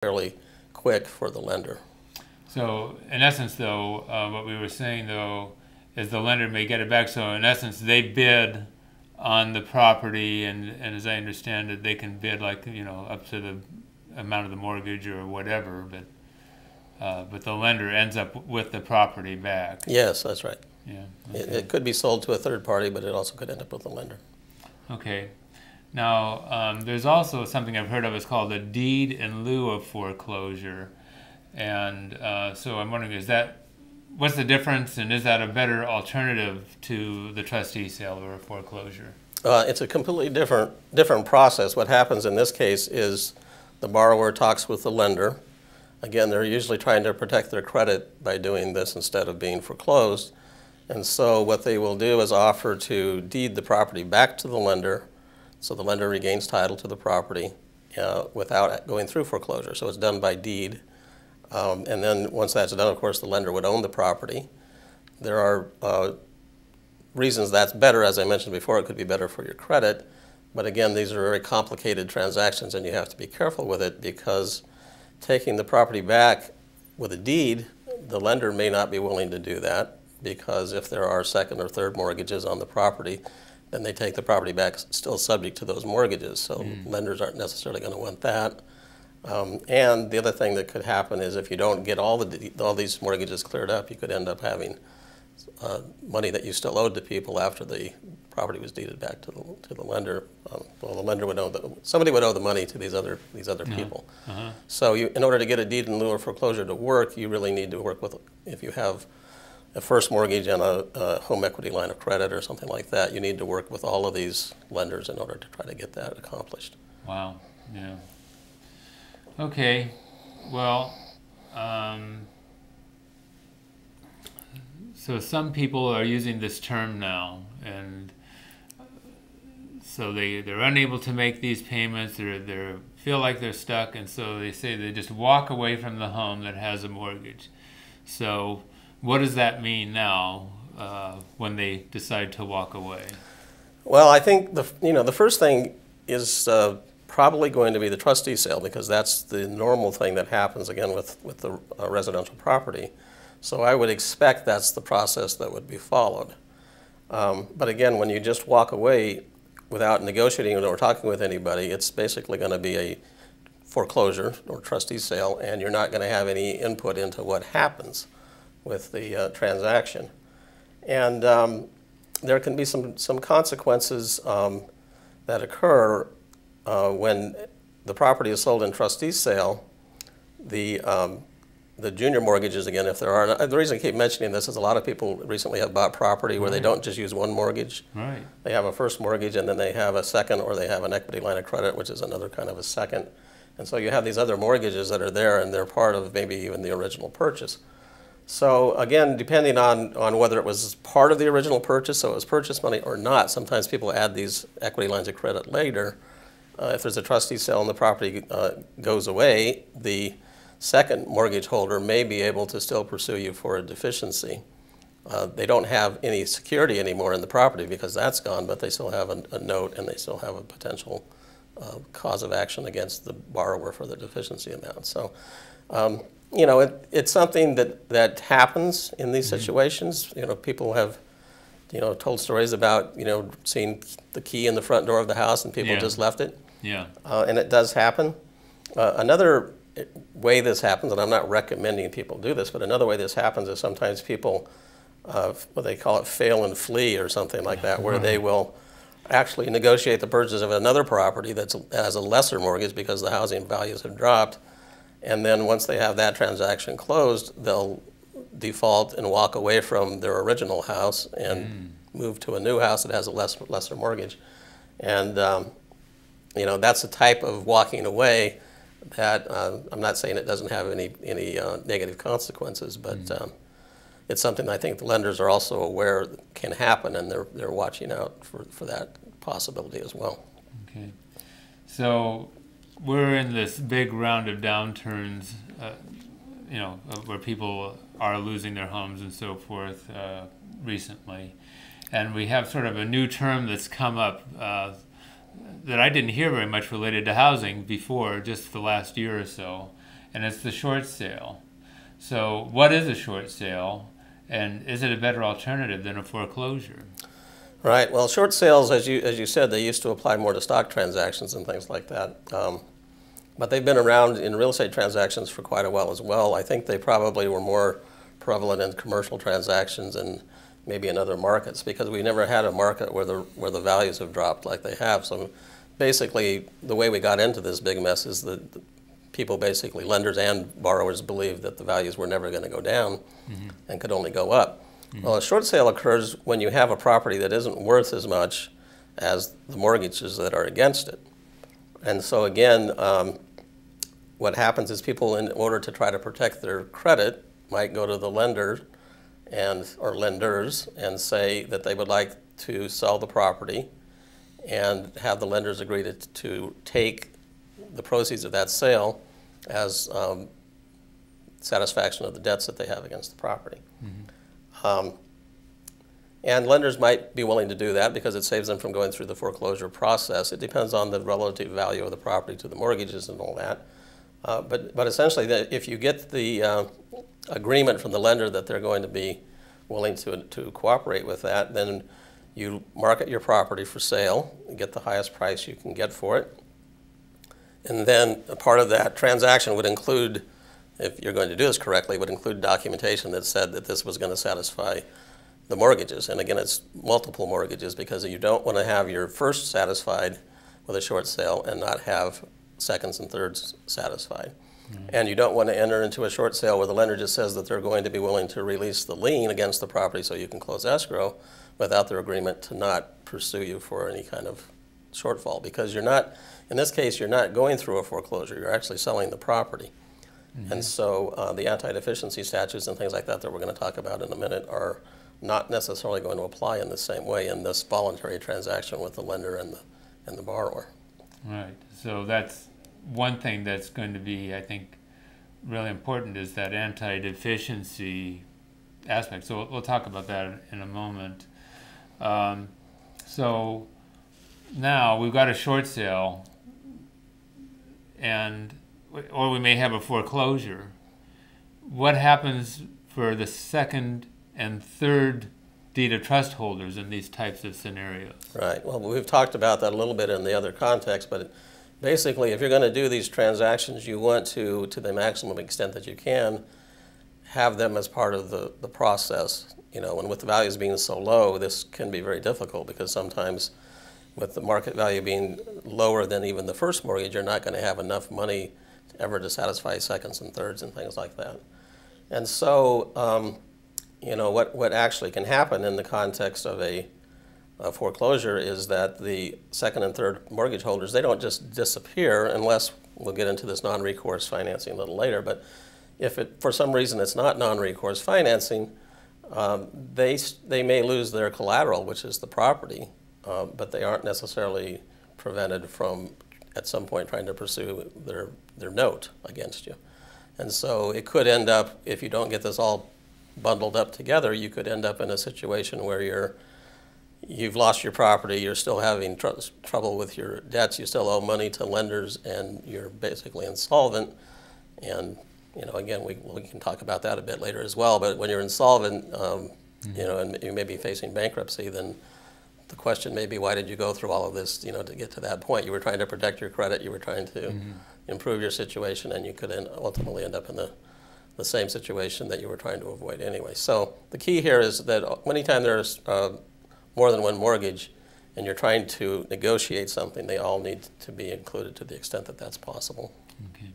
fairly quick for the lender. So in essence, though, what we were saying, though, is the lender may get it back. So in essence, they bid on the property, and as I understand it, they can bid like, you know, up to the amount of the mortgage or whatever, but the lender ends up with the property back. Yes, that's right. Yeah. Okay. It could be sold to a third party, but it also could end up with the lender. Okay. Now, there's also something I've heard of. It's called a deed in lieu of foreclosure. And so I'm wondering, what's the difference, and is that a better alternative to the trustee sale or a foreclosure? It's a completely different process. What happens in this case is the borrower talks with the lender. Again, they're usually trying to protect their credit by doing this instead of being foreclosed. And so what they will do is offer to deed the property back to the lender, so the lender regains title to the property without going through foreclosure. So it's done by deed. And then once that's done, of course, the lender would own the property. There are reasons that's better. As I mentioned before, it could be better for your credit. But again, these are very complicated transactions, and you have to be careful with it, because taking the property back with a deed, the lender may not be willing to do that, because if there are second or third mortgages on the property, then they take the property back still subject to those mortgages. So lenders aren't necessarily going to want that. And the other thing that could happen is if you don't get all these mortgages cleared up, you could end up having money that you still owed to people after the property was deeded back to the lender. Well, the lender would owe somebody would owe the money to these other people. So in order to get a deed in lieu of foreclosure to work, you really need to work with, if you have a first mortgage and a home equity line of credit or something like that, you need to work with all of these lenders in order to try to get that accomplished. Wow. Yeah. Okay. Well, so some people are using this term now, and so they're unable to make these payments. They feel like they're stuck, and so they say they just walk away from the home that has a mortgage. So what does that mean now when they decide to walk away? Well, I think the first thing is probably going to be the trustee sale, because that's the normal thing that happens again with the residential property. So I would expect that's the process that would be followed. But again, when you just walk away without negotiating or talking with anybody, it's basically going to be a foreclosure or trustee sale, and you're not going to have any input into what happens with the transaction. And there can be some consequences that occur when the property is sold in trustee sale. The junior mortgages, again, if there are, the reason I keep mentioning this is a lot of people recently have bought property where they don't just use one mortgage. Right. They have a first mortgage, and then they have a second, or they have an equity line of credit, which is another kind of a second. And so you have these other mortgages that are there, and they're part of maybe even the original purchase. So again, depending on whether it was part of the original purchase, so it was purchase money or not, sometimes people add these equity lines of credit later. If there's a trustee sale and the property goes away, the second mortgage holder may be able to still pursue you for a deficiency. They don't have any security anymore in the property because that's gone, but they still have a note, and they still have a potential cause of action against the borrower for the deficiency amount. So, it's something that happens in these situations. People have, told stories about, seeing the key in the front door of the house and people just left it. Yeah. And it does happen. Another way this happens, and I'm not recommending people do this, but another way this happens is sometimes people, what they call it, fail and flee or something like that, where they will actually negotiate the purchase of another property that has a lesser mortgage because the housing values have dropped. And then once they have that transaction closed, they'll default and walk away from their original house and move to a new house that has a lesser mortgage. And that's the type of walking away that I'm not saying it doesn't have any negative consequences, but it's something I think the lenders are also aware can happen, and they're watching out for that possibility as well. Okay, so we're in this big round of downturns, where people are losing their homes and so forth recently, and we have sort of a new term that's come up that I didn't hear very much related to housing before, just the last year or so, and it's the short sale. So what is a short sale, and is it a better alternative than a foreclosure? Right. Well, short sales, as you said, they used to apply more to stock transactions and things like that. But they've been around in real estate transactions for quite a while as well. I think they probably were more prevalent in commercial transactions and maybe in other markets, because we never had a market where the values have dropped like they have. So basically, the way we got into this big mess is that people, basically lenders and borrowers, believed that the values were never going to go down and could only go up. Well, a short sale occurs when you have a property that isn't worth as much as the mortgages that are against it. And so again, what happens is people, in order to try to protect their credit, might go to the lender or lenders and say that they would like to sell the property and have the lenders agree to take the proceeds of that sale as satisfaction of the debts that they have against the property. And lenders might be willing to do that because it saves them from going through the foreclosure process. It depends on the relative value of the property to the mortgages and all that. But essentially, if you get the agreement from the lender that they're going to be willing to cooperate with that, then you market your property for sale and get the highest price you can get for it. And then a part of that transaction would include, if you're going to do this correctly, would include documentation that said that this was going to satisfy the mortgages. And again, it's multiple mortgages, because you don't want to have your first satisfied with a short sale and not have seconds and thirds satisfied. And you don't want to enter into a short sale where the lender just says that they're going to be willing to release the lien against the property so you can close escrow without their agreement to not pursue you for any kind of shortfall, because you're not, in this case, you're not going through a foreclosure, you're actually selling the property. And so the anti-deficiency statutes and things like that we're going to talk about in a minute are not necessarily going to apply in the same way in this voluntary transaction with the lender and the borrower. Right. So that's one thing that's going to be, I think, really important, is that anti-deficiency aspect. So we'll talk about that in a moment. So now we've got a short sale, or we may have a foreclosure. What happens for the second and third deed of trust holders in these types of scenarios? Right. Well, we've talked about that a little bit in the other context, but basically, if you're going to do these transactions, you want to the maximum extent that you can, have them as part of the process. You know, and with the values being so low, this can be very difficult, because sometimes with the market value being lower than even the first mortgage, you're not going to have enough money ever to satisfy seconds and thirds and things like that. And so, you know, what actually can happen in the context of a foreclosure is that the second and third mortgage holders, they don't just disappear, unless, we'll get into this non-recourse financing a little later, but if for some reason it's not non-recourse financing, they may lose their collateral, which is the property, but they aren't necessarily prevented from, at some point, trying to pursue their note against you. And so it could end up, if you don't get this all bundled up together, you could end up in a situation where you've lost your property, you're still having trouble with your debts, you still owe money to lenders, and you're basically insolvent. And, you know, again, we can talk about that a bit later as well, but when you're insolvent, you know, and you may be facing bankruptcy, then the question may be, why did you go through all of this, you know, to get to that point? You were trying to protect your credit, you were trying to improve your situation, and you could ultimately end up in the same situation that you were trying to avoid anyway. So the key here is that anytime there's more than one mortgage and you're trying to negotiate something, they all need to be included to the extent that that's possible. Okay.